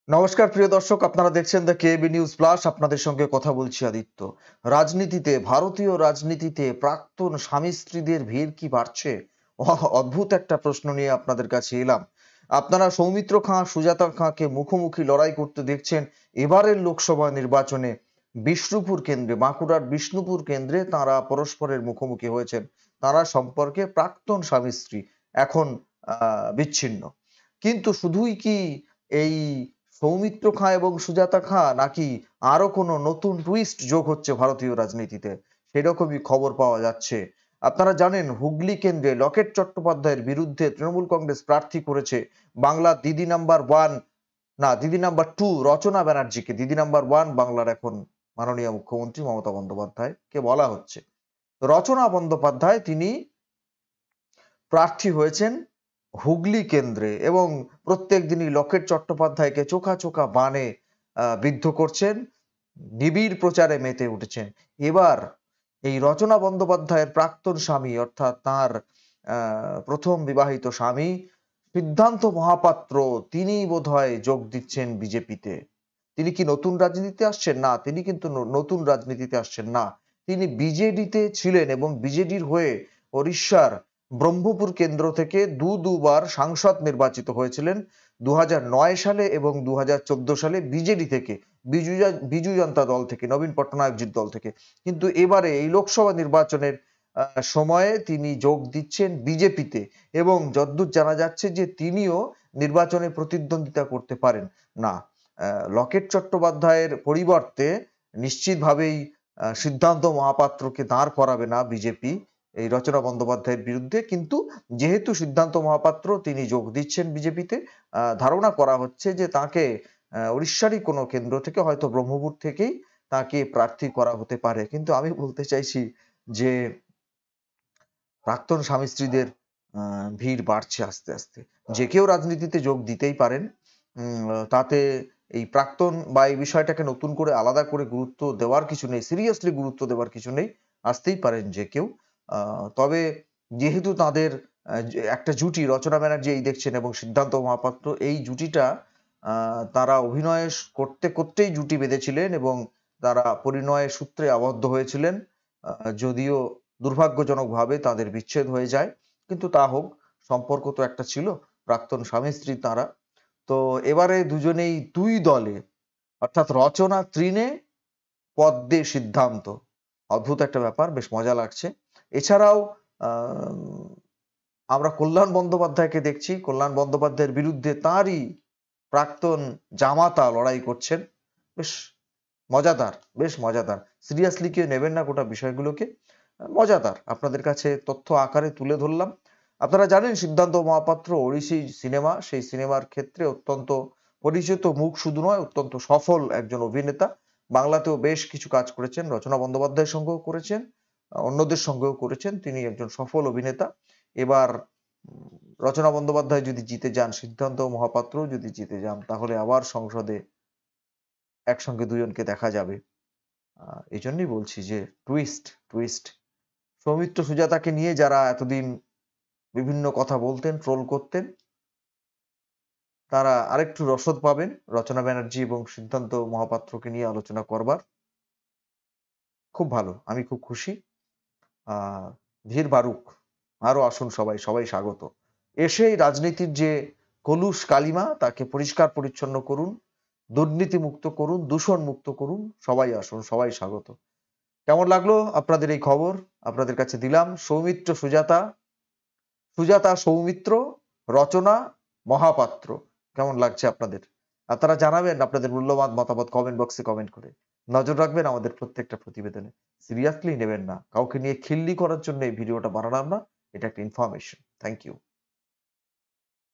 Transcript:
নমস্কার প্রিয় দর্শক, আপনারা দেখছেন দ্য কেবি নিউজ প্লাস। আপনাদের সঙ্গে কথা বলছি আদিত্য। ভারতীয় রাজনীতিতে প্রাক্তন স্বামী স্ত্রীদের ভিড় কি বাড়ছে? অদ্ভুত একটা প্রশ্ন নিয়ে আপনাদের কাছে এলাম। আপনারা সৌমিত্র খাঁ, সুজাতা খাঁকে মুখোমুখি লড়াই করতে দেখছেন এবারের লোকসভা নির্বাচনে। বিষ্ণুপুর কেন্দ্রে, বাঁকুড়ার বিষ্ণুপুর কেন্দ্রে তারা পরস্পরের মুখোমুখি হয়েছেন। তারা সম্পর্কে প্রাক্তন স্বামী স্ত্রী, এখন বিচ্ছিন্ন। কিন্তু শুধুই কি এই সৌমিত্র খাঁ এবং সুজাতা খাঁ, নাকি আরো কোনো নতুন টুইস্ট যোগ হচ্ছে ভারতীয় রাজনীতিতে? সেরকমই খবর পাওয়া যাচ্ছে। আপনারা জানেন, হুগলি কেন্দ্রে লকেট চট্টোপাধ্যায়ের বিরুদ্ধে তৃণমূল কংগ্রেস প্রার্থী করেছে বাংলার দিদি নাম্বার ওয়ান, না দিদি নাম্বার টু রচনা ব্যানার্জিকে। দিদি নাম্বার ওয়ান বাংলার এখন মাননীয় মুখ্যমন্ত্রী মমতা বন্দ্যোপাধ্যায় কে বলা হচ্ছে। রচনা বন্দ্যোপাধ্যায় তিনি প্রার্থী হয়েছেন হুগলি কেন্দ্রে এবং প্রত্যেক দিনই লকেট চট্টোপাধ্যায়কে চোখা চোখা বানে বিদ্ধ করছেন, নিবিড় প্রচারে মেতে উঠেছেন। এবার এই রচনা বন্দ্যোপাধ্যায়ের প্রাক্তন স্বামী, অর্থাৎ তার প্রথম বিবাহিত স্বামী সিদ্ধান্ত মহাপাত্র, তিনি বোধহয় যোগ দিচ্ছেন বিজেপিতে। তিনি কি নতুন রাজনীতিতে আসছেন? না, তিনি কিন্তু নতুন রাজনীতিতে আসছেন না। তিনি বিজেডিতে ছিলেন এবং বিজেডির হয়ে ওড়িশার ব্রহ্মপুর কেন্দ্র থেকে দুবার সাংসদ নির্বাচিত হয়েছিলেন 2009 সালে এবং 2014 সালে বিজেডি থেকে, বিজু জনতা দল থেকে, নবীন পট্টনায়কজির দল থেকে। কিন্তু এবারে এই লোকসভা নির্বাচনের সময়ে তিনি যোগ দিচ্ছেন বিজেপিতে এবং যদ্দূর জানা যাচ্ছে যে তিনিও নির্বাচনে প্রতিদ্বন্দ্বিতা করতে পারেন না। লকেট চট্টোপাধ্যায়ের পরিবর্তে নিশ্চিতভাবেই সিদ্ধান্ত মহাপাত্রকে দাঁড় করাবে না বিজেপি এই রচনা বন্দ্যোপাধ্যায়ের বিরুদ্ধে। কিন্তু যেহেতু সিদ্ধান্ত মহাপাত্র তিনি যোগ দিচ্ছেন বিজেপিতে, ধারণা করা হচ্ছে যে তাকে উড়িষ্যারই কোনো কেন্দ্র থেকে, হয়তো ব্রহ্মপুর থেকেই তাকে প্রার্থী করা হতে পারে। কিন্তু আমি বলতে চাইছি যে প্রাক্তন স্বামী স্ত্রীদের ভিড় বাড়ছে আস্তে আস্তে। যে কেউ রাজনীতিতে যোগ দিতেই পারেন। তাতে এই প্রাক্তন বা এই বিষয়টাকে নতুন করে আলাদা করে গুরুত্ব দেওয়ার কিছু নেই, সিরিয়াসলি গুরুত্ব দেওয়ার কিছু নেই। আসতেই পারেন যে কেউ। তবে যেহেতু তাদের একটা জুটি, রচনা ব্যানার্জি এই দেখছেন এবং সিদ্ধান্ত মহাপাত্র, এই জুটিটা তারা অভিনয় করতে করতেই জুটি বেঁধেছিলেন এবং তারা পরিণয়ের সূত্রে আবদ্ধ হয়েছিলেন। যদিও দুর্ভাগ্যজনকভাবে তাদের বিচ্ছেদ হয়ে যায়, কিন্তু তা হোক, সম্পর্ক তো একটা ছিল, প্রাক্তন স্বামী স্ত্রী তারা। তো এবারে দুজনেই দুই দলে, অর্থাৎ রচনা তৃণে, পদ্মে সিদ্ধান্ত। অদ্ভুত একটা ব্যাপার, বেশ মজা লাগছে। এছাড়াও আমরা কল্যাণ বন্দ্যোপাধ্যায়কে দেখছি, কল্যাণ বন্দ্যোপাধ্যায়ের বিরুদ্ধে তারই প্রাক্তন জামাতা লড়াই করছেন। বেশ মজাদার, বেশ মজাদার। সিরিয়াসলি কেউ নেবেন না গোটা বিষয়গুলোকে, মজাদার। আপনাদের কাছে তথ্য আকারে তুলে ধরলাম। আপনারা জানেন সিদ্ধান্ত মহাপাত্র ওড়িশি সিনেমা, সেই সিনেমার ক্ষেত্রে অত্যন্ত পরিচিত মুখ শুধু নয়, অত্যন্ত সফল একজন অভিনেতা। বাংলাতেও বেশ কিছু কাজ করেছেন, রচনা বন্দ্যোপাধ্যায়ের সঙ্গেও করেছেন, অন্যদের সঙ্গেও করেছেন। তিনি একজন সফল অভিনেতা। এবার রচনা বন্দ্যোপাধ্যায় যদি জিতে যান, সিদ্ধান্ত মহাপাত্র যদি জিতে যান, তাহলে আবার সংসদে একসঙ্গে দুজনকে দেখা যাবে। এই জন্যই বলছি যে টুইস্ট টুইস্ট। সৌমিত্র সুজাতাকে নিয়ে যারা এতদিন বিভিন্ন কথা বলতেন, ট্রোল করতেন, তারা আরেকটু রসদ পাবেন রচনা ব্যানার্জি এবং সিদ্ধান্ত মহাপাত্রকে নিয়ে আলোচনা করবার। খুব ভালো, আমি খুব খুশি। ভিড় বাড়ুক, আরো আসুন সবাই, সবাই স্বাগত। এসেই রাজনীতির যে কলুষ কালিমা তাকে পরিষ্কার পরিচ্ছন্ন করুন, দুর্নীতি মুক্ত করুন, দূষণ মুক্ত করুন। সবাই আসুন, সবাই স্বাগত। কেমন লাগলো আপনাদের এই খবর? আপনাদের কাছে দিলাম সৌমিত্র সুজাতা, সুজাতা সৌমিত্র, রচনা মহাপাত্র। কেমন লাগছে আপনাদের? আপনারা জানাবেন আপনাদের মূল্যবান মতামত কমেন্ট বক্সে কমেন্ট করে। নজর রাখবেন আমাদের প্রত্যেকটা প্রতিবেদনে। সিরিয়াসলি নেবেন না, কাউকে নিয়ে খিল্লি করার জন্য এই ভিডিওটা বানালাম না, এটা একটা ইনফরমেশন। Thank you.